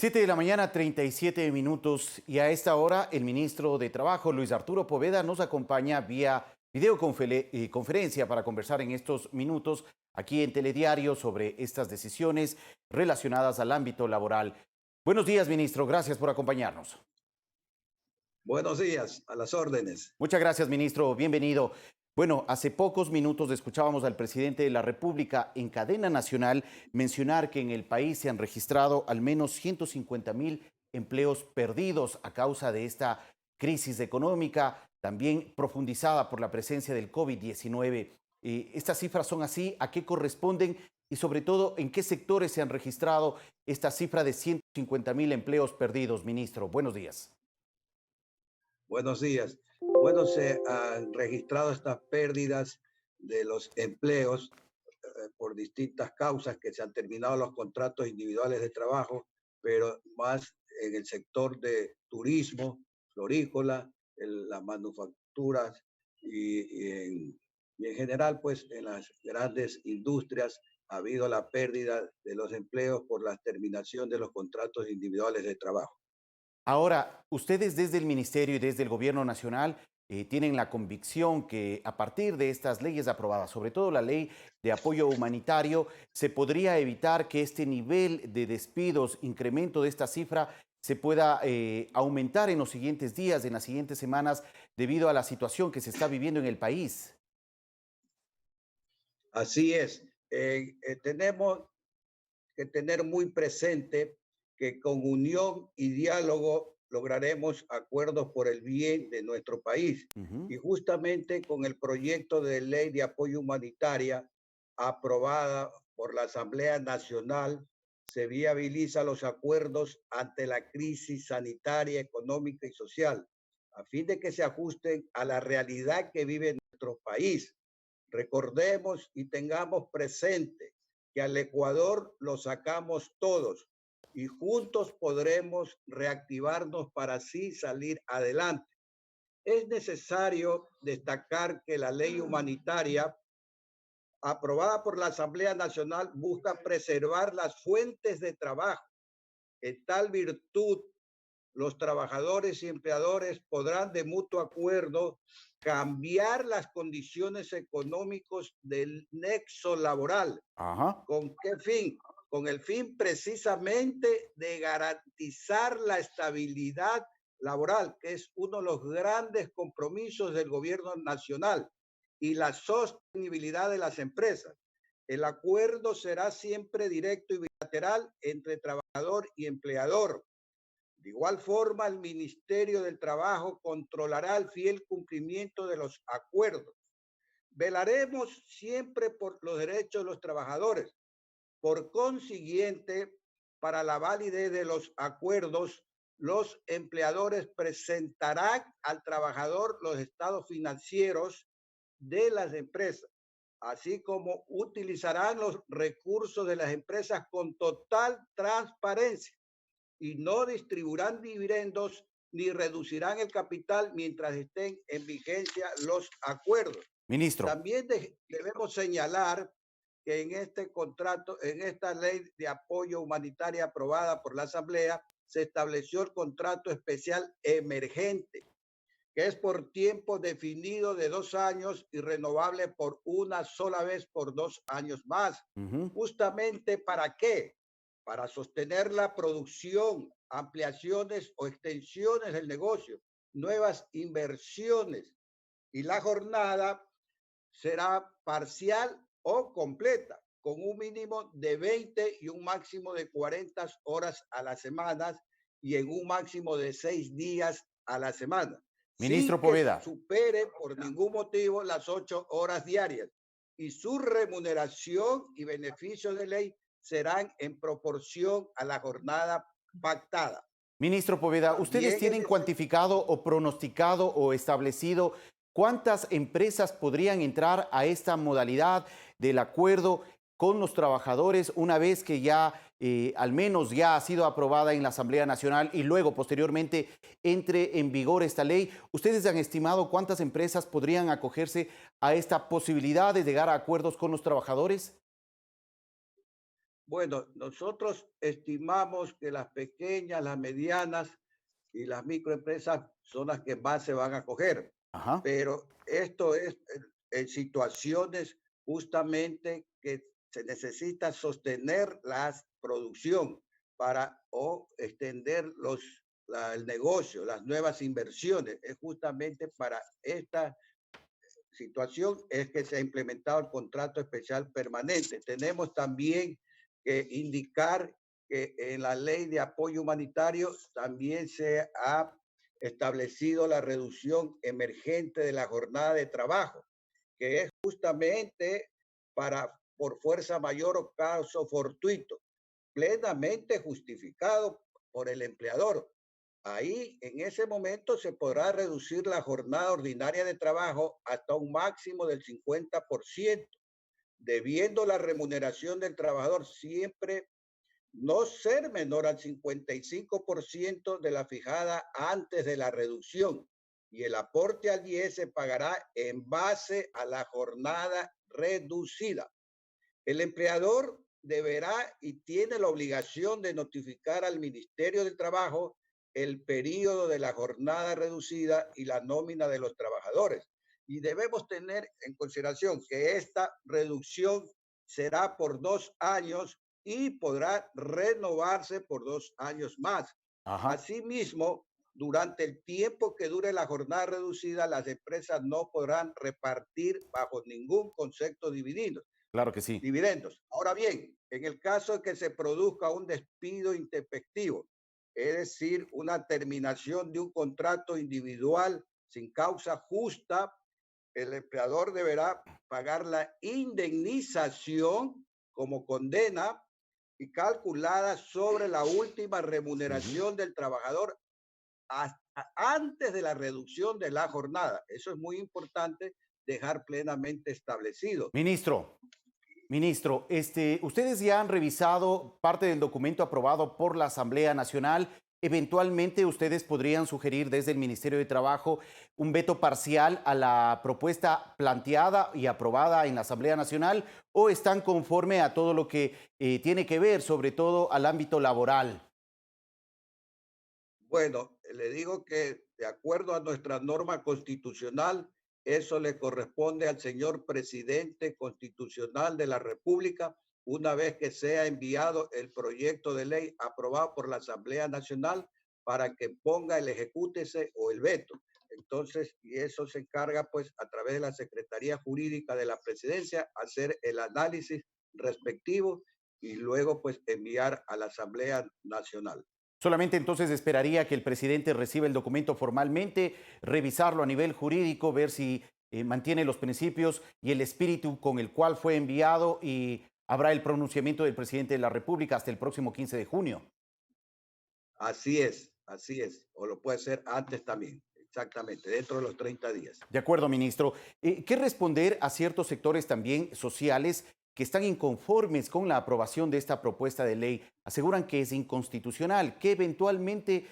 7 de la mañana, 37 minutos, y a esta hora el ministro de Trabajo, Luis Arturo Poveda, nos acompaña vía videoconferencia para conversar en estos minutos aquí en Telediario sobre estas decisiones relacionadas al ámbito laboral. Buenos días, ministro. Gracias por acompañarnos. Buenos días, a las órdenes. Muchas gracias, ministro. Bienvenido. Bueno, hace pocos minutos escuchábamos al presidente de la República en cadena nacional mencionar que en el país se han registrado al menos 150.000 empleos perdidos a causa de esta crisis económica, también profundizada por la presencia del COVID-19. ¿Estas cifras son así? ¿A qué corresponden? Y sobre todo, ¿en qué sectores se han registrado esta cifra de 150.000 empleos perdidos, ministro? Buenos días. Buenos días. Bueno, se han registrado estas pérdidas de los empleos por distintas causas, que se han terminado los contratos individuales de trabajo, pero más en el sector de turismo, florícola, las manufacturas y en general, pues en las grandes industrias ha habido la pérdida de los empleos por la terminación de los contratos individuales de trabajo. Ahora, ustedes desde el Ministerio y desde el Gobierno Nacional tienen la convicción que a partir de estas leyes aprobadas, sobre todo la ley de apoyo humanitario, se podría evitar que este nivel de despidos, incremento de esta cifra, se pueda aumentar en los siguientes días, en las siguientes semanas, debido a la situación que se está viviendo en el país. Así es. Tenemos que tener muy presente que con unión y diálogo lograremos acuerdos por el bien de nuestro país. Ujú. Y justamente con el proyecto de ley de apoyo humanitaria aprobada por la Asamblea Nacional, se viabiliza los acuerdos ante la crisis sanitaria, económica y social, a fin de que se ajusten a la realidad que vive nuestro país. Recordemos y tengamos presente que al Ecuador lo sacamos todos y juntos podremos reactivarnos para así salir adelante. Es necesario destacar que la ley humanitaria aprobada por la Asamblea Nacional busca preservar las fuentes de trabajo. En tal virtud, los trabajadores y empleadores podrán de mutuo acuerdo cambiar las condiciones económicas del nexo laboral. Ajá. ¿Con qué fin? Con el fin precisamente de garantizar la estabilidad laboral, que es uno de los grandes compromisos del gobierno nacional, y la sostenibilidad de las empresas. El acuerdo será siempre directo y bilateral entre trabajador y empleador. De igual forma, el Ministerio del Trabajo controlará el fiel cumplimiento de los acuerdos. Velaremos siempre por los derechos de los trabajadores. Por consiguiente, para la validez de los acuerdos, los empleadores presentarán al trabajador los estados financieros de las empresas, así como utilizarán los recursos de las empresas con total transparencia y no distribuirán dividendos ni reducirán el capital mientras estén en vigencia los acuerdos. Ministro. También debemos señalar que en este contrato, en esta ley de apoyo humanitario aprobada por la Asamblea, se estableció el contrato especial emergente, que es por tiempo definido de 2 años y renovable por una sola vez por 2 años más. Ujú. ¿Justamente para qué? Para sostener la producción, ampliaciones o extensiones del negocio, nuevas inversiones, y la jornada será parcial o completa, con un mínimo de 20 y un máximo de 40 horas a la semana y en un máximo de 6 días a la semana, Ministro sin que Poveda. supere por ningún motivo las 8 horas diarias. Y su remuneración y beneficios de ley serán en proporción a la jornada pactada. Ministro Poveda, ¿ustedes También es tienen necesario. cuantificado o pronosticado o establecido cuántas empresas podrían entrar a esta modalidad del acuerdo con los trabajadores una vez que ya al menos ya ha sido aprobada en la Asamblea Nacional y luego posteriormente entre en vigor esta ley? ¿Ustedes han estimado cuántas empresas podrían acogerse a esta posibilidad de llegar a acuerdos con los trabajadores? Bueno, nosotros estimamos que las pequeñas, las medianas y las microempresas son las que más se van a coger, Ajá. pero esto es en situaciones justamente que se necesita sostener la producción para o extender el negocio, las nuevas inversiones. Es justamente para esta situación es que se ha implementado el contrato especial permanente. Tenemos también que indicar que en la ley de apoyo humanitario también se ha establecido la reducción emergente de la jornada de trabajo, que es justamente para por fuerza mayor o caso fortuito, plenamente justificado por el empleador. Ahí, en ese momento, se podrá reducir la jornada ordinaria de trabajo hasta un máximo del 50%, debiendo la remuneración del trabajador siempre no ser menor al 55% de la fijada antes de la reducción. Y el aporte al IES se pagará en base a la jornada reducida. El empleador deberá y tiene la obligación de notificar al Ministerio del Trabajo el periodo de la jornada reducida y la nómina de los trabajadores. Y debemos tener en consideración que esta reducción será por 2 años y podrá renovarse por 2 años más. Ajá. Asimismo, durante el tiempo que dure la jornada reducida, las empresas no podrán repartir bajo ningún concepto divididos Claro que sí. dividendos. Ahora bien, en el caso de que se produzca un despido intempestivo, es decir, una terminación de un contrato individual sin causa justa, el empleador deberá pagar la indemnización como condena y calculada sobre la última Ujú. remuneración del trabajador hasta antes de la reducción de la jornada. Eso es muy importante dejar plenamente establecido. Ministro, Ministro, ustedes ya han revisado parte del documento aprobado por la Asamblea Nacional. Eventualmente, ustedes podrían sugerir desde el Ministerio de Trabajo un veto parcial a la propuesta planteada y aprobada en la Asamblea Nacional, o están conforme a todo lo que tiene que ver, sobre todo al ámbito laboral. Bueno, le digo que de acuerdo a nuestra norma constitucional, eso le corresponde al señor presidente constitucional de la República una vez que sea enviado el proyecto de ley aprobado por la Asamblea Nacional para que ponga el ejecútese o el veto. Entonces, y eso se encarga pues a través de la Secretaría Jurídica de la Presidencia hacer el análisis respectivo y luego pues enviar a la Asamblea Nacional. Solamente entonces esperaría que el presidente reciba el documento formalmente, revisarlo a nivel jurídico, ver si mantiene los principios y el espíritu con el cual fue enviado, y habrá el pronunciamiento del presidente de la República hasta el próximo 15 de junio. Así es, o lo puede ser antes también, exactamente, dentro de los 30 días. De acuerdo, ministro. ¿Qué responder a ciertos sectores también sociales que están inconformes con la aprobación de esta propuesta de ley? Aseguran que es inconstitucional, que eventualmente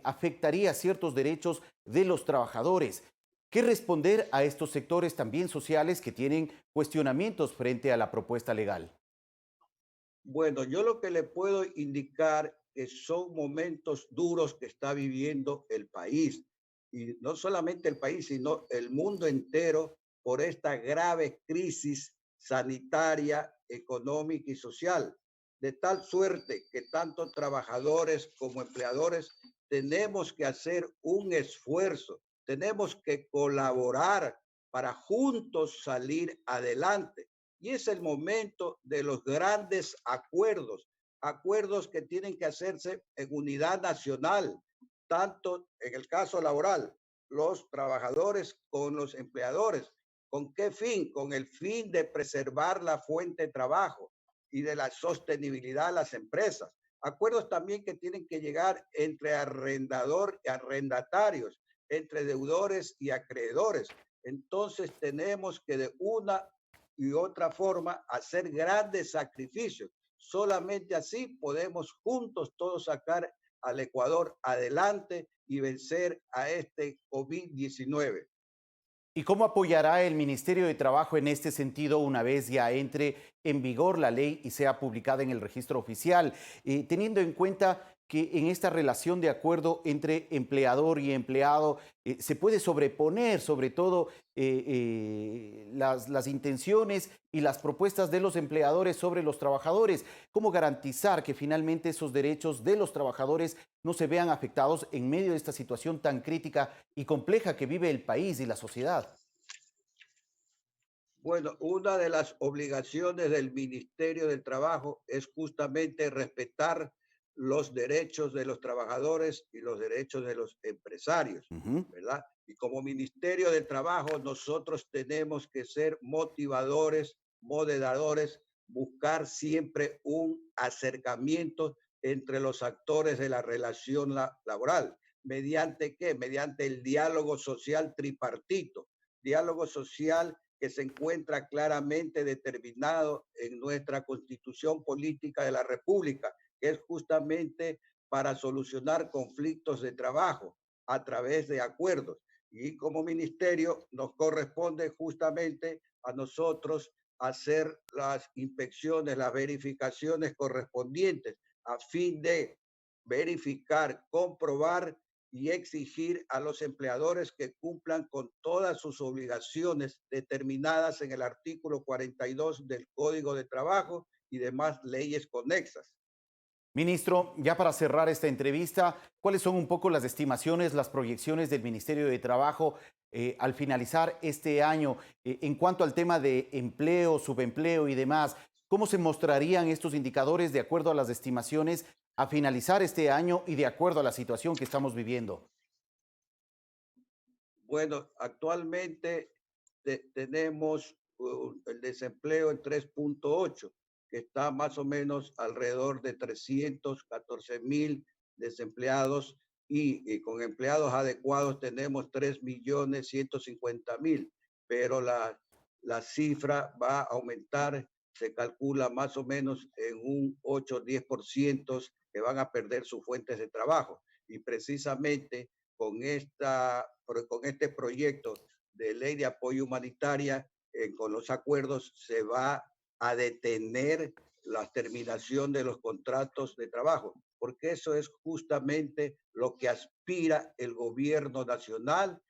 afectaría ciertos derechos de los trabajadores. ¿Qué responder a estos sectores también sociales que tienen cuestionamientos frente a la propuesta legal? Bueno, yo lo que le puedo indicar que son momentos duros que está viviendo el país, y no solamente el país, sino el mundo entero por esta grave crisis sanitaria, económica y social, de tal suerte que tanto trabajadores como empleadores tenemos que hacer un esfuerzo, tenemos que colaborar para juntos salir adelante. Y es el momento de los grandes acuerdos, acuerdos que tienen que hacerse en unidad nacional, tanto en el caso laboral, los trabajadores con los empleadores. ¿Con qué fin? Con el fin de preservar la fuente de trabajo y de la sostenibilidad de las empresas. Acuerdos también que tienen que llegar entre arrendador y arrendatarios, entre deudores y acreedores. Entonces tenemos que de una y otra forma hacer grandes sacrificios. Solamente así podemos juntos todos sacar al Ecuador adelante y vencer a este COVID-19. ¿Y cómo apoyará el Ministerio de Trabajo en este sentido una vez ya entre en vigor la ley y sea publicada en el registro oficial? Teniendo en cuenta que en esta relación de acuerdo entre empleador y empleado se puede sobreponer sobre todo las intenciones y las propuestas de los empleadores sobre los trabajadores. ¿Cómo garantizar que finalmente esos derechos de los trabajadores no se vean afectados en medio de esta situación tan crítica y compleja que vive el país y la sociedad? Bueno, una de las obligaciones del Ministerio del Trabajo es justamente respetar los derechos de los trabajadores y los derechos de los empresarios, Ujú. ¿verdad? Y como Ministerio del Trabajo, nosotros tenemos que ser motivadores, moderadores, buscar siempre un acercamiento entre los actores de la relación laboral. ¿Mediante qué? Mediante el diálogo social tripartito, diálogo social que se encuentra claramente determinado en nuestra Constitución Política de la República, que es justamente para solucionar conflictos de trabajo a través de acuerdos. Y como ministerio nos corresponde justamente a nosotros hacer las inspecciones, las verificaciones correspondientes a fin de verificar, comprobar y exigir a los empleadores que cumplan con todas sus obligaciones determinadas en el artículo 42 del Código de Trabajo y demás leyes conexas. Ministro, ya para cerrar esta entrevista, ¿cuáles son un poco las estimaciones, las proyecciones del Ministerio de Trabajo al finalizar este año en cuanto al tema de empleo, subempleo y demás? ¿Cómo se mostrarían estos indicadores de acuerdo a las estimaciones a finalizar este año y de acuerdo a la situación que estamos viviendo? Bueno, actualmente tenemos el desempleo en 3,8, que está más o menos alrededor de 314,000 desempleados y con empleados adecuados tenemos 3,150,000, pero la cifra va a aumentar, se calcula más o menos en un 8 o 10% que van a perder sus fuentes de trabajo. Y precisamente con este proyecto de ley de apoyo humanitaria, con los acuerdos, se va a detener la terminación de los contratos de trabajo, porque eso es justamente lo que aspira el gobierno nacional,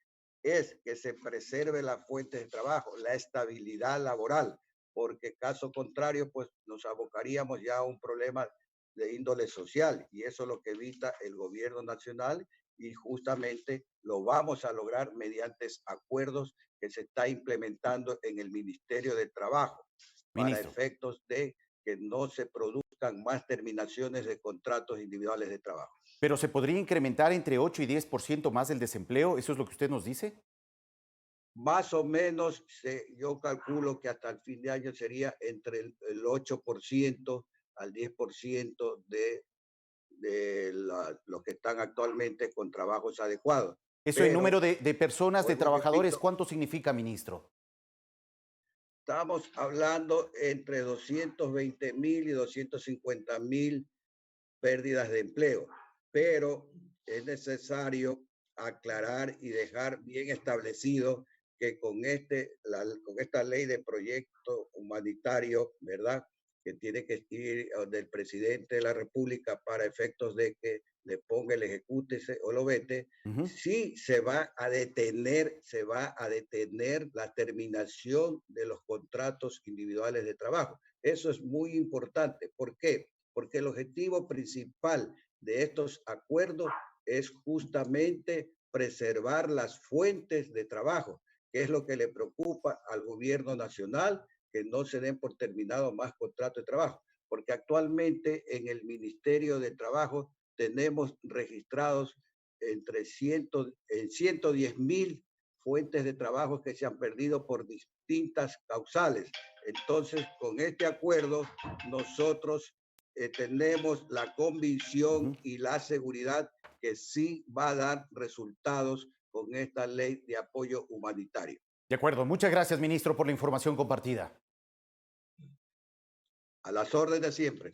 es que se preserve la fuente de trabajo, la estabilidad laboral, porque caso contrario, pues nos abocaríamos ya a un problema de índole social y eso es lo que evita el gobierno nacional y justamente lo vamos a lograr mediante acuerdos que se está implementando en el Ministerio de Trabajo para Ministro, efectos de que no se produzcan más terminaciones de contratos individuales de trabajo. ¿pero se podría incrementar entre 8 y 10% más el desempleo? ¿Eso es lo que usted nos dice? Más o menos, yo calculo que hasta el fin de año sería entre el 8% al 10% de los que están actualmente con trabajos adecuados. Eso en número Pero, de personas, de vuelvo y trabajadores, repito, ¿cuánto significa, ministro? estamos hablando entre 220,000 y 250,000 pérdidas de empleo, pero es necesario aclarar y dejar bien establecido que con esta ley de proyecto humanitario, ¿verdad? Que tiene que ir del presidente de la República para efectos de que le ponga el ejecútese o lo vete, Ujú. sí se va a detener la terminación de los contratos individuales de trabajo. Eso es muy importante. ¿Por qué? Porque el objetivo principal de estos acuerdos es justamente preservar las fuentes de trabajo, que es lo que le preocupa al gobierno nacional, que no se den por terminado más contratos de trabajo, porque actualmente en el Ministerio de Trabajo tenemos registrados en 110,000 fuentes de trabajo que se han perdido por distintas causales. Entonces, con este acuerdo, nosotros tenemos la convicción Ujú. y la seguridad que sí va a dar resultados con esta ley de apoyo humanitario. De acuerdo. Muchas gracias, ministro, por la información compartida. A las órdenes siempre.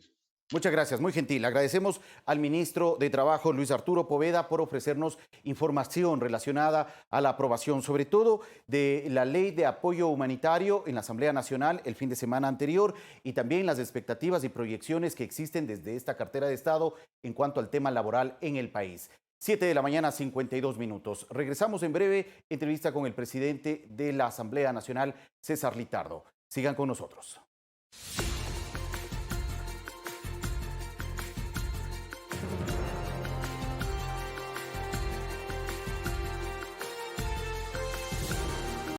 Muchas gracias, muy gentil. Agradecemos al ministro de Trabajo, Luis Arturo Poveda, por ofrecernos información relacionada a la aprobación, sobre todo de la Ley de Apoyo Humanitario en la Asamblea Nacional el fin de semana anterior y también las expectativas y proyecciones que existen desde esta cartera de Estado en cuanto al tema laboral en el país. 7 de la mañana, 52 minutos. Regresamos en breve, entrevista con el presidente de la Asamblea Nacional, César Litardo. Sigan con nosotros.